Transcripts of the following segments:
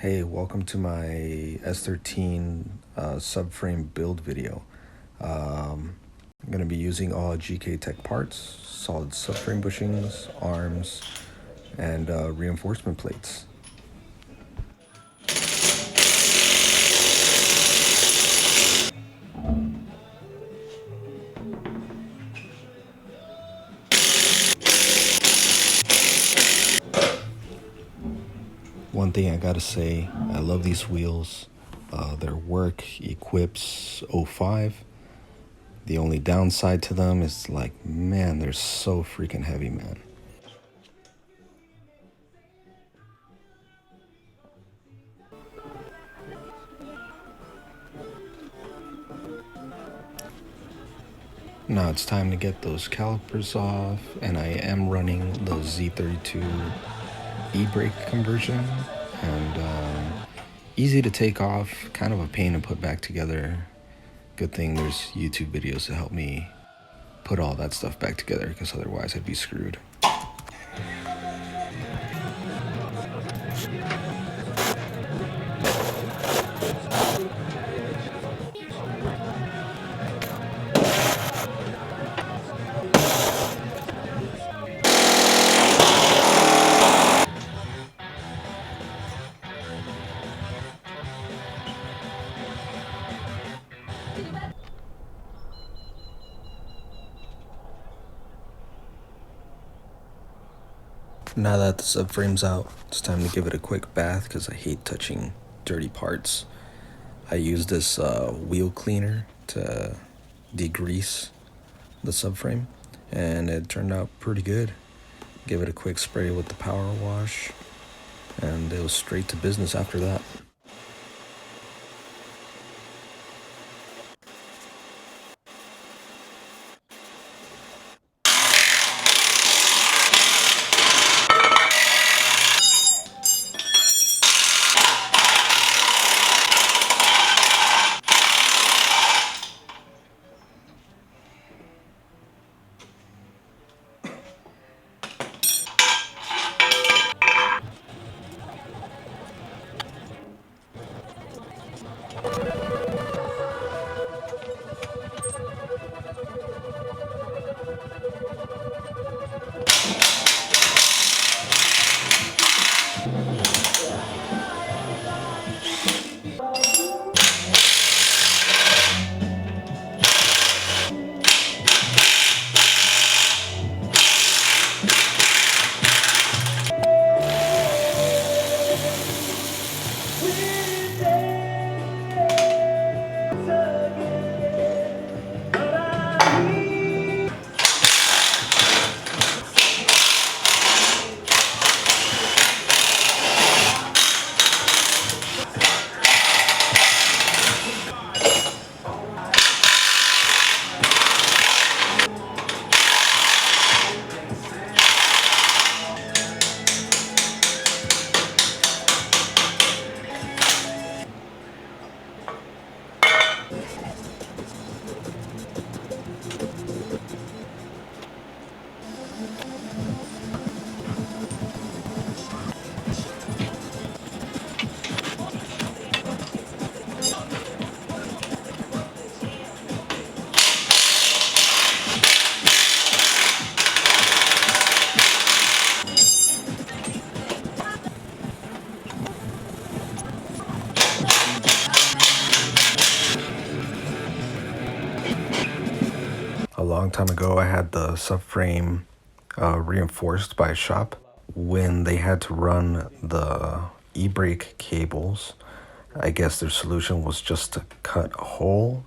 Hey, welcome to my S13 subframe build video. I'm going to be using all GK Tech parts, solid subframe bushings, arms, and reinforcement plates. One thing I gotta say, I love these wheels. Their work equips 05. The only downside to them is like, man, they're so freaking heavy, man. Now it's time to get those calipers off, and I am running the Z32 e-brake conversion, and easy to take off, kind of a pain to put back together. Good thing there's YouTube videos to help me put all that stuff back together, because otherwise I'd be screwed. Now that the subframe's out, it's time to give it a quick bath because I hate touching dirty parts. I use this wheel cleaner to degrease the subframe, and it turned out pretty good. Give it a quick spray with the power wash, and it was straight to business after that. A long time ago, I had the subframe reinforced by a shop. When they had to run the e-brake cables, I guess their solution was just to cut a hole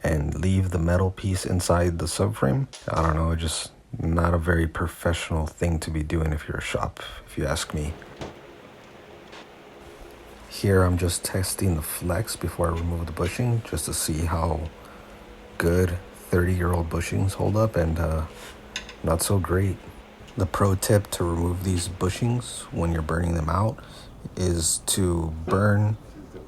and leave the metal piece inside the subframe. I don't know, just not a very professional thing to be doing if you're a shop, if you ask me. Here I'm just testing the flex before I remove the bushing, just to see how good 30-year-old bushings hold up, and not so great. The pro tip to remove these bushings when you're burning them out is to burn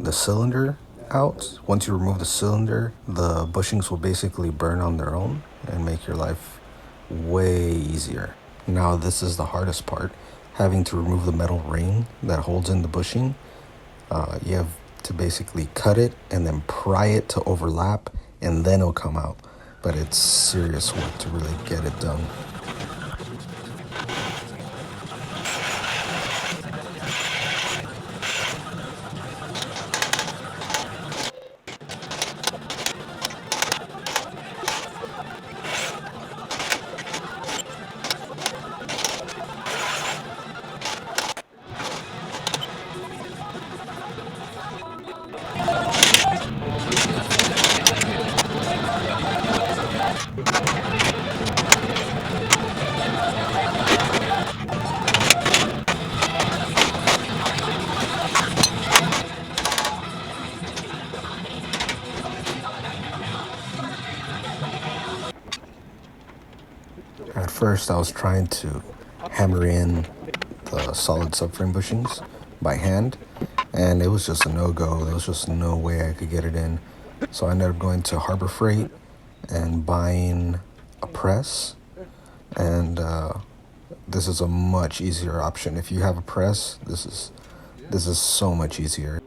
the cylinder out. Once you remove the cylinder, the bushings will basically burn on their own and make your life way easier. Now this is the hardest part, having to remove the metal ring that holds in the bushing. You have to basically cut it and then pry it to overlap, and then it'll come out. But it's serious work to really get it done. At first, I was trying to hammer in the solid subframe bushings by hand, and it was just a no-go. There was just no way I could get it in. So I ended up going to Harbor Freight and buying a press, and this is a much easier option. If you have a press, this is so much easier.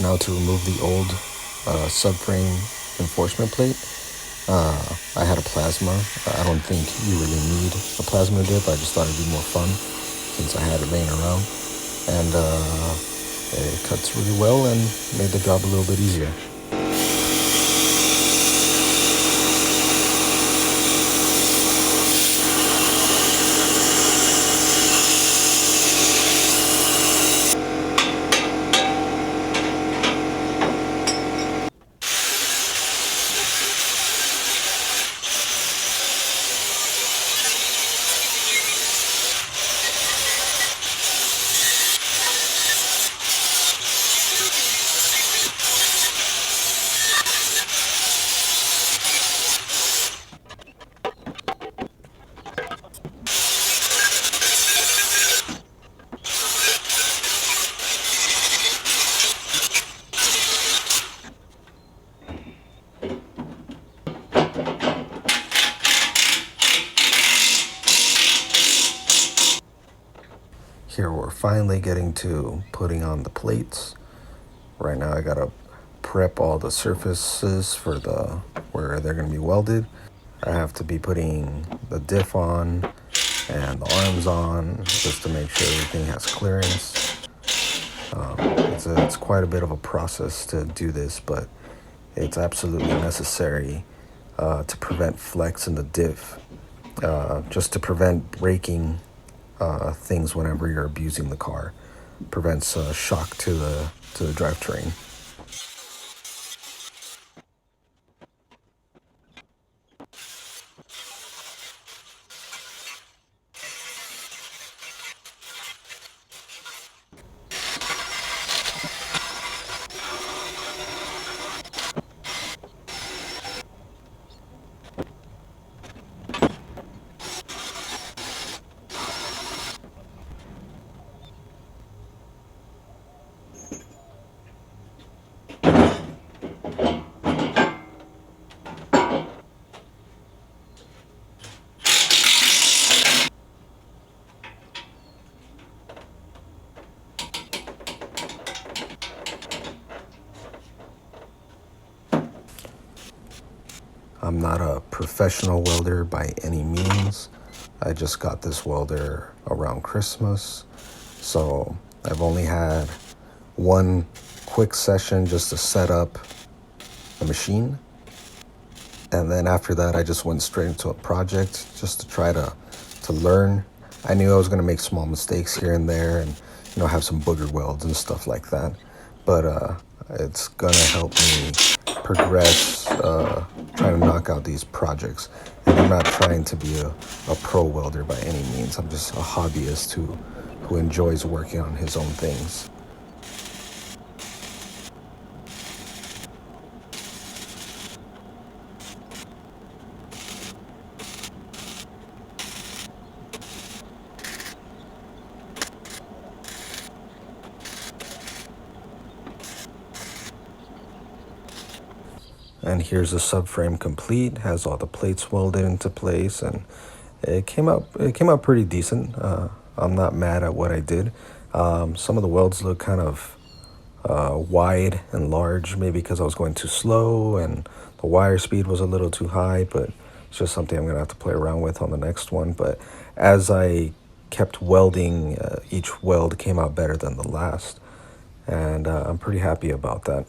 Now to remove the old subframe enforcement plate, I had a plasma. I don't think you really need a plasma dip. I just thought it'd be more fun since I had it laying around. And it cuts really well and made the job a little bit easier. Here we're finally getting to putting on the plates. Right now I gotta prep all the surfaces for where they're gonna be welded. I have to be putting the diff on and the arms on just to make sure everything has clearance. It's quite a bit of a process to do this, but it's absolutely necessary to prevent flex in the diff, just to prevent breaking things whenever you're abusing the car. Prevents shock to the drivetrain. I'm not a professional welder by any means. I just got this welder around Christmas, so I've only had one quick session just to set up the machine, and then after that I just went straight into a project just to try to learn. I knew I was going to make small mistakes here and there and have some booger welds and stuff like that, but it's gonna help me progress, trying to knock out these projects. And I'm not trying to be a pro welder by any means. I'm just a hobbyist who enjoys working on his own things. And here's the subframe complete, has all the plates welded into place, and it came out pretty decent. I'm not mad at what I did. Some of the welds look kind of wide and large, maybe because I was going too slow and the wire speed was a little too high, but it's just something I'm gonna have to play around with on the next one. But as I kept welding, each weld came out better than the last, and I'm pretty happy about that.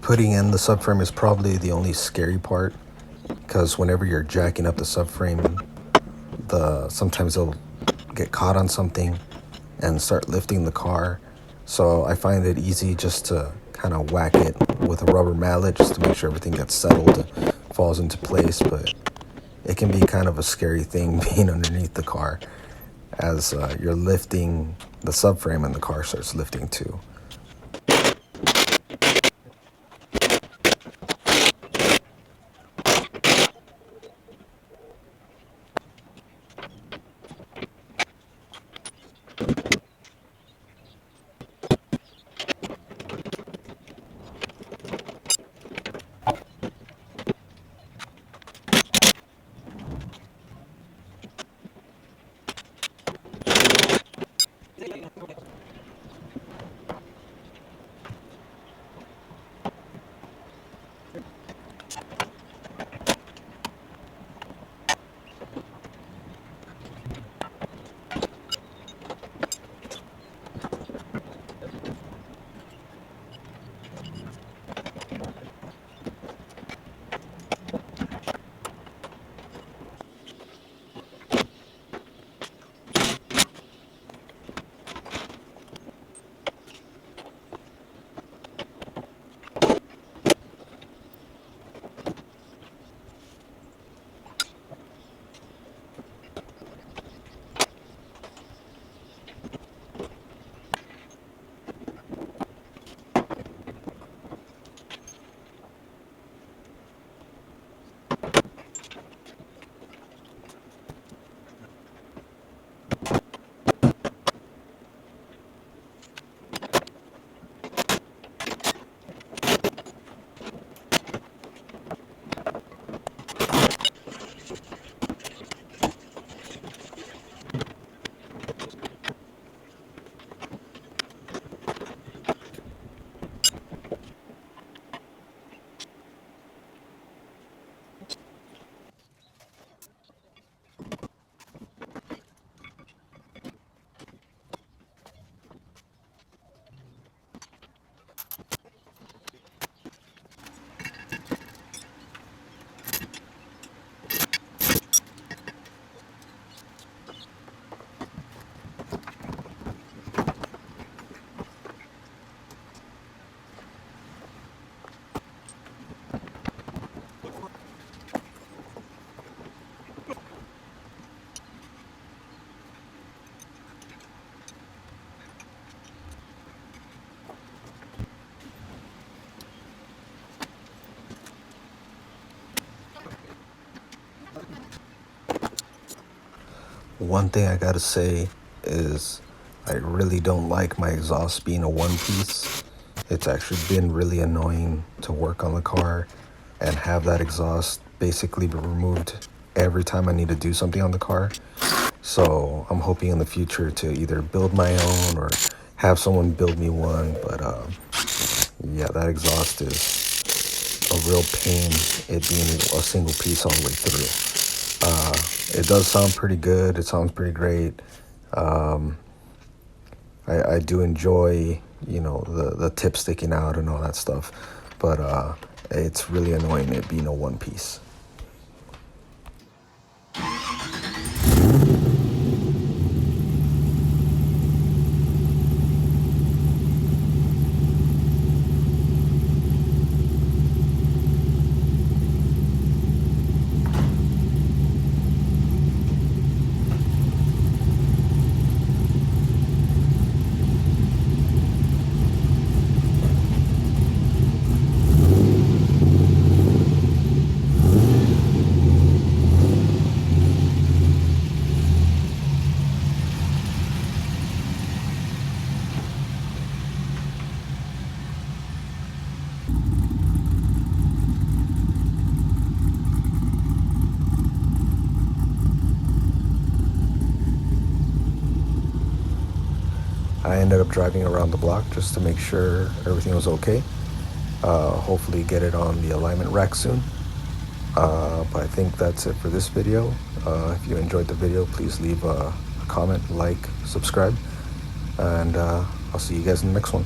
Putting in the subframe is probably the only scary part, because whenever you're jacking up the subframe, sometimes they'll get caught on something and start lifting the car. So I find it easy just to kind of whack it with a rubber mallet just to make sure everything gets settled, falls into place. But it can be kind of a scary thing being underneath the car as you're lifting the subframe and the car starts lifting too. One thing I gotta say is I really don't like my exhaust being a one piece. It's actually been really annoying to work on the car and have that exhaust basically be removed every time I need to do something on the car. So I'm hoping in the future to either build my own or have someone build me one. But yeah, that exhaust is a real pain, it being a single piece all the way through. It does sound pretty good. It sounds pretty great. I do enjoy, the tip sticking out and all that stuff, but it's really annoying it being a one piece. ended up driving around the block just to make sure everything was okay. Hopefully get it on the alignment rack soon. But I think that's it for this video. If you enjoyed the video, please leave a comment, like, subscribe, and I'll see you guys in the next one.